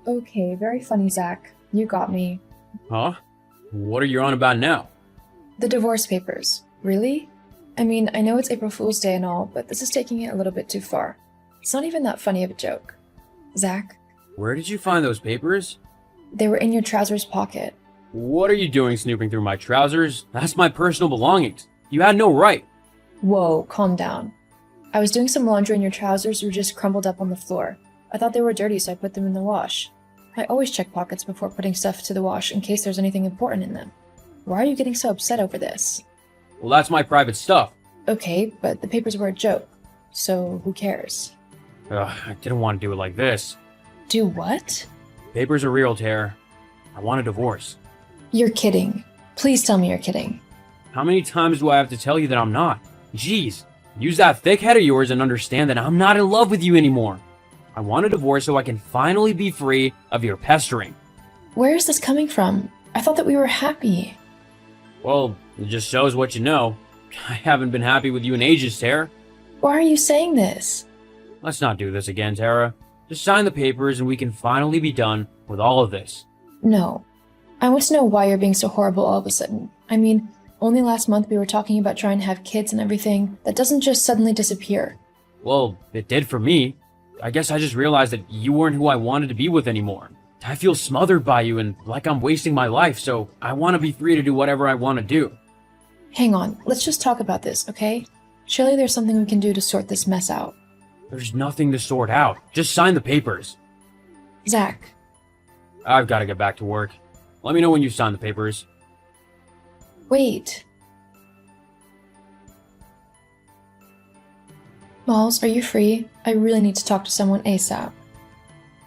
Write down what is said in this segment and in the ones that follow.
Okay, very funny, Zach. You got me. Huh? What are you on about now? The divorce papers. Really? I mean, I know it's April Fool's Day and all, but this is taking it a little bit too far. It's not even that funny of a joke. Zach, Where did you find those papers? they were in your trousers pocket. What are you doing snooping through my trousers? That's my personal belongings. You had no right. Whoa, calm down. I was doing some laundry and your trousers were just crumpled up on the floor. I thought they were dirty, so I put them in the wash. I always check pockets before putting stuff to the wash in case there's anything important in them. Why are you getting so upset over this? Well, that's my private stuff. Okay, but the papers were a joke, so who cares? Ugh, I didn't want to do it like this. Do what? Papers are real, Tara. I want a divorce. You're kidding. Please tell me you're kidding. How many times do I have to tell you that I'm not? Jeez, use that thick head of yours and understand that I'm not in love with you anymore. I want a divorce so I can finally be free of your pestering. Where is this coming from? I thought that we were happy. Well, it just shows what you know. I haven't been happy with you in ages, Tara. Why are you saying this? Let's not do this again, Tara. Just sign the papers and we can finally be done with all of this. No. I want to know why you're being so horrible all of a sudden. I mean, only last month we were talking about trying to have kids and everything. That doesn't just suddenly disappear. Well, it did for me. I guess I just realized that you weren't who I wanted to be with anymore. I feel smothered by you and like I'm wasting my life, so I want to be free to do whatever I want to do. Hang on, let's just talk about this, okay? Surely there's something we can do to sort this mess out. There's nothing to sort out. Just sign the papers. Zach, I've got to get back to work. Let me know when you sign the papers. wait. Malls, are you free? I really need to talk to someone ASAP.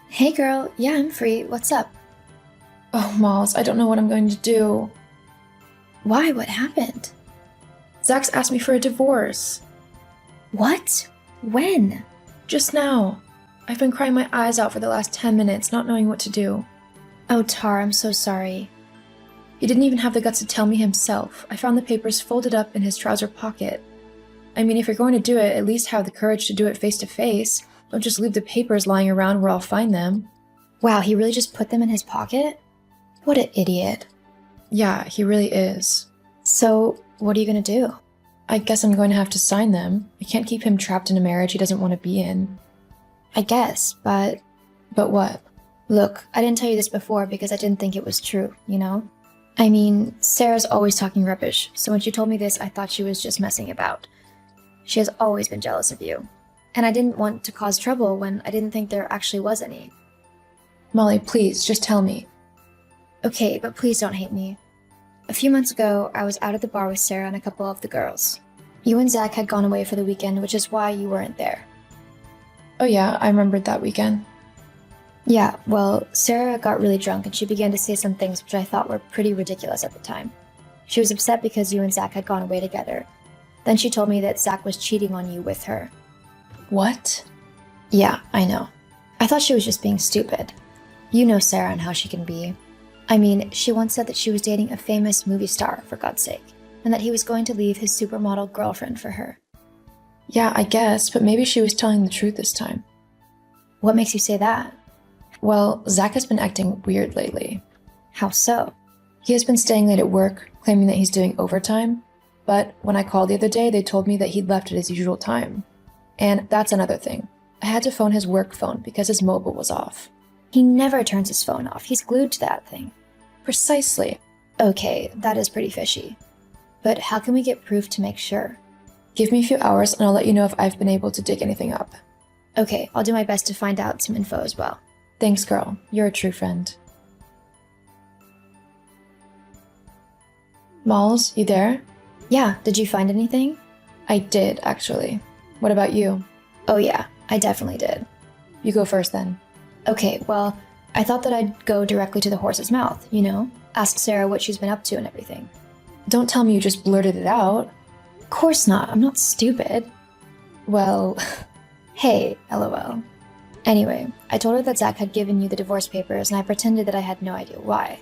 Hey girl, yeah, I'm free. What's up? Oh, Malls, I don't know what I'm going to do. Why? What happened? Zach's asked me for a divorce. What? When? Just now. I've been crying my eyes out for the last 10 minutes, not knowing what to do. Oh, Tar, I'm so sorry. He didn't even have the guts to tell me himself. I found the papers folded up in his trouser pocket. I mean, if you're going to do it, at least have the courage to do it face to face. Don't just leave the papers lying around where I'll find them. Wow, he really just put them in his pocket? What an idiot. Yeah, he really is. So, what are you gonna do? I guess I'm going to have to sign them. I can't keep him trapped in a marriage he doesn't want to be in. I guess, but But what? look, I didn't tell you this before because I didn't think it was true, you know? I mean, Sarah's always talking rubbish, so when she told me this, I thought she was just messing about. She has always been jealous of you. And I didn't want to cause trouble when I didn't think there actually was any. Molly, please, just tell me. Okay, but please don't hate me. A few months ago, I was out at the bar with Sarah and a couple of the girls. You and Zach had gone away for the weekend, which is why you weren't there. Oh yeah, I remembered that weekend. Yeah, well, Sarah got really drunk and she began to say some things which I thought were pretty ridiculous at the time. She was upset because you and Zach had gone away together. Then she told me that Zach was cheating on you with her. What? Yeah, I know. I thought she was just being stupid. You know Sarah and how she can be. I mean, she once said that she was dating a famous movie star, for God's sake, and that he was going to leave his supermodel girlfriend for her. Yeah, I guess, but maybe she was telling the truth this time. What makes you say that? Well, Zach has been acting weird lately. How so? He has been staying late at work, claiming that he's doing overtime, but when I called the other day, they told me that he'd left at his usual time. And that's another thing. I had to phone his work phone because his mobile was off. He never turns his phone off. He's glued to that thing. Precisely. Okay, that is pretty fishy. But how can we get proof to make sure? Give me a few hours and I'll let you know if I've been able to dig anything up. Okay, I'll do my best to find out some info as well. Thanks, girl. You're a true friend. Malls, you there? Yeah, did you find anything? I did, actually. What about you? Oh yeah, I definitely did. You go first then. Okay, well, I thought that I'd go directly to the horse's mouth, you know? Ask Sarah what she's been up to and everything. Don't tell me you just blurted it out. Of course not, I'm not stupid. Well, Hey, lol. Anyway, I told her that Zach had given you the divorce papers and I pretended that I had no idea why.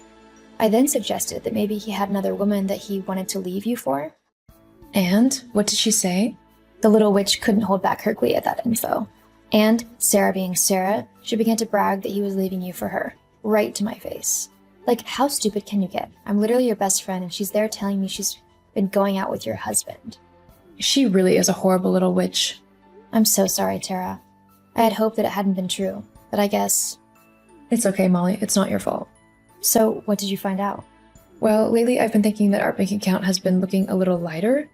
I then suggested that maybe he had another woman that he wanted to leave you for. and what did she say? The little witch couldn't hold back her glee at that info. And Sarah being Sarah, she began to brag that he was leaving you for her, right to my face. Like, how stupid can you get? I'm literally your best friend and she's there telling me she's been going out with your husband. She really is a horrible little witch. I'm so sorry, Tara. I had hoped that it hadn't been true, but I guess... It's okay, Molly. It's not your fault. So, what did you find out? Well, lately I've been thinking that our bank account has been looking a little lighter.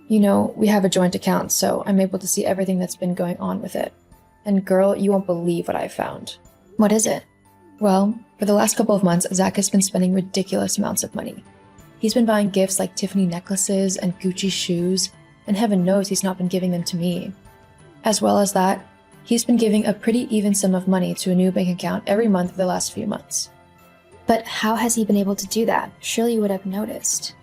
You know, we have a joint account, so I'm able to see everything that's been going on with it. And girl, you won't believe what I found. What is it? Well, for the last couple of months, Zach has been spending ridiculous amounts of money. He's been buying gifts like Tiffany necklaces and Gucci shoes, and heaven knows he's not been giving them to me. As well as that, he's been giving a pretty even sum of money to a new bank account every month for the last few months. But how has he been able to do that? Surely you would have noticed.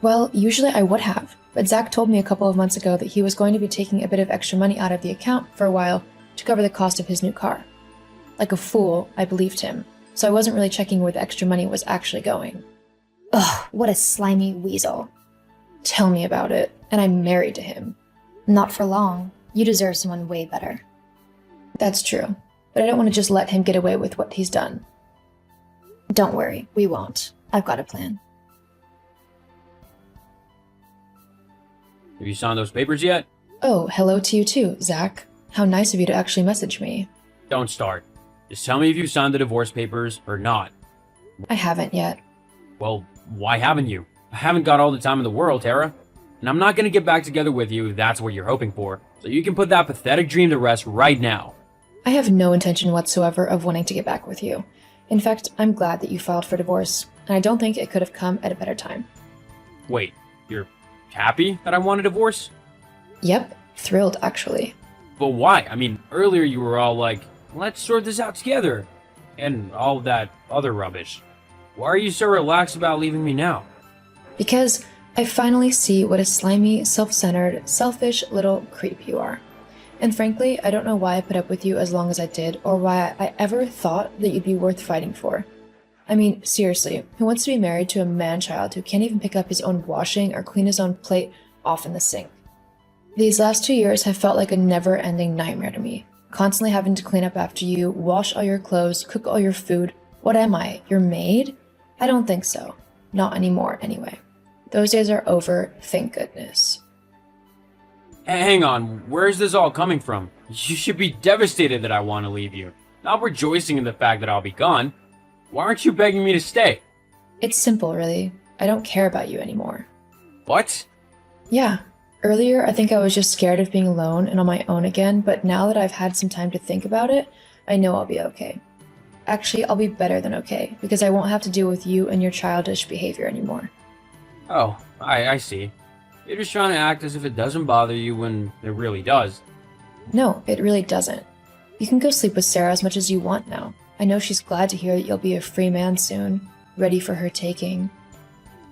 Well, usually I would have, but Zach told me a couple of months ago that he was going to be taking a bit of extra money out of the account for a while to cover the cost of his new car. Like a fool, I believed him, so I wasn't really checking where the extra money was actually going. Ugh, what a slimy weasel. Tell me about it, and I'm married to him. Not for long. You deserve someone way better. That's true, but I don't want to just let him get away with what he's done. Don't worry, we won't. I've got a plan. Have you signed those papers yet? Oh, hello to you too, Zach. How nice of you to actually message me. Don't start. Just tell me if you signed the divorce papers or not. I haven't yet. Well, why haven't you? I haven't got all the time in the world, Tara. And I'm not gonna get back together with you if that's what you're hoping for. So you can put that pathetic dream to rest right now. I have no intention whatsoever of wanting to get back with you. In fact, I'm glad that you filed for divorce, and I don't think it could have come at a better time. Wait, you're happy that I want a divorce? Yep, thrilled actually. But why? I mean, earlier you were all like, let's sort this out together. And all that other rubbish. Why are you so relaxed about leaving me now? Because I finally see what a slimy, self-centered, selfish little creep you are. And frankly, I don't know why I put up with you as long as I did, or why I ever thought that you'd be worth fighting for. I mean, seriously, who wants to be married to a man-child who can't even pick up his own washing or clean his own plate off in the sink? These last 2 years have felt like a never-ending nightmare to me. Constantly having to clean up after you, wash all your clothes, cook all your food. What am I, your maid? I don't think so. Not anymore, anyway. Those days are over, thank goodness. Hang on, where's this all coming from? You should be devastated that I want to leave you, not rejoicing in the fact that I'll be gone. Why aren't you begging me to stay? It's simple, really. I don't care about you anymore. What? Yeah. Earlier, I think I was just scared of being alone and on my own again, but now that I've had some time to think about it, I know I'll be okay. Actually, I'll be better than okay, because I won't have to deal with you and your childish behavior anymore. Oh, I see. You're just trying to act as if it doesn't bother you when it really does. No, it really doesn't. You can go sleep with Sarah as much as you want now. I know she's glad to hear that you'll be a free man soon, ready for her taking.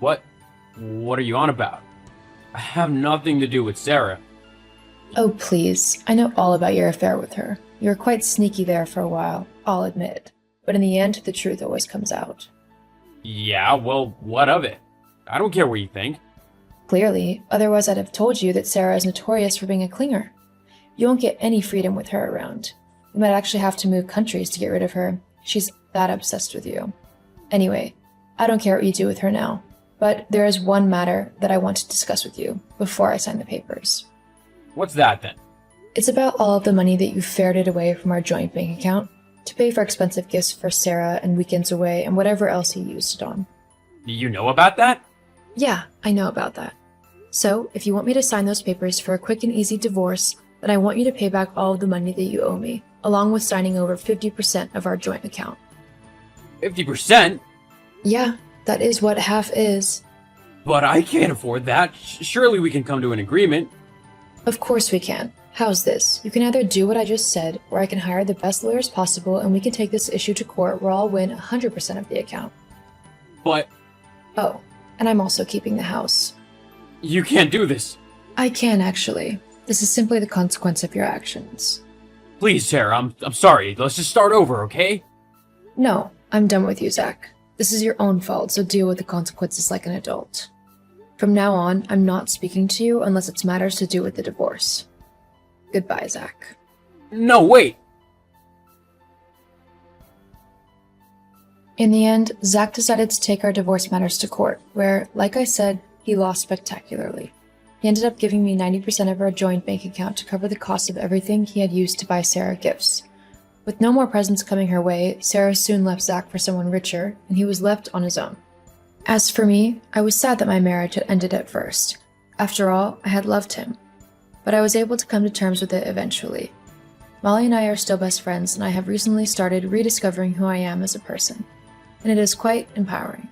What? What are you on about? I have nothing to do with Sarah. Oh, please. I know all about your affair with her. You were quite sneaky there for a while, I'll admit. But in the end, the truth always comes out. Yeah, well, what of it? I don't care what you think. Clearly, otherwise I'd have told you that Sarah is notorious for being a clinger. You won't get any freedom with her around. You might actually have to move countries to get rid of her. She's that obsessed with you. Anyway, I don't care what you do with her now. But there is one matter that I want to discuss with you before I sign the papers. What's that then? It's about all of the money that you ferreted away from our joint bank account to pay for expensive gifts for Sarah and weekends away and whatever else you used it on. You know about that? Yeah, I know about that. So, if you want me to sign those papers for a quick and easy divorce, then I want you to pay back all of the money that you owe me, along with signing over 50% of our joint account. 50%? Yeah, that is what half is. But I can't afford that. Surely we can come to an agreement. Of course we can. How's this? You can either do what I just said, or I can hire the best lawyers possible and we can take this issue to court where I'll win 100% of the account. But Oh, and I'm also keeping the house. you can't do this. I can, actually. This is simply the consequence of your actions. Please, Sarah, I'm sorry. Let's just start over, okay? No, I'm done with you, Zach. This is your own fault, so deal with the consequences like an adult. From now on, I'm not speaking to you unless it's matters to do with the divorce. Goodbye, Zach. No, wait! In the end, Zach decided to take our divorce matters to court, where, like I said, he lost spectacularly. He ended up giving me 90% of our joint bank account to cover the cost of everything he had used to buy Sarah gifts. With no more presents coming her way, Sarah soon left Zach for someone richer, and he was left on his own. As for me, I was sad that my marriage had ended at first. After all, I had loved him. But I was able to come to terms with it eventually. Molly and I are still best friends, and I have recently started rediscovering who I am as a person. And it is quite empowering.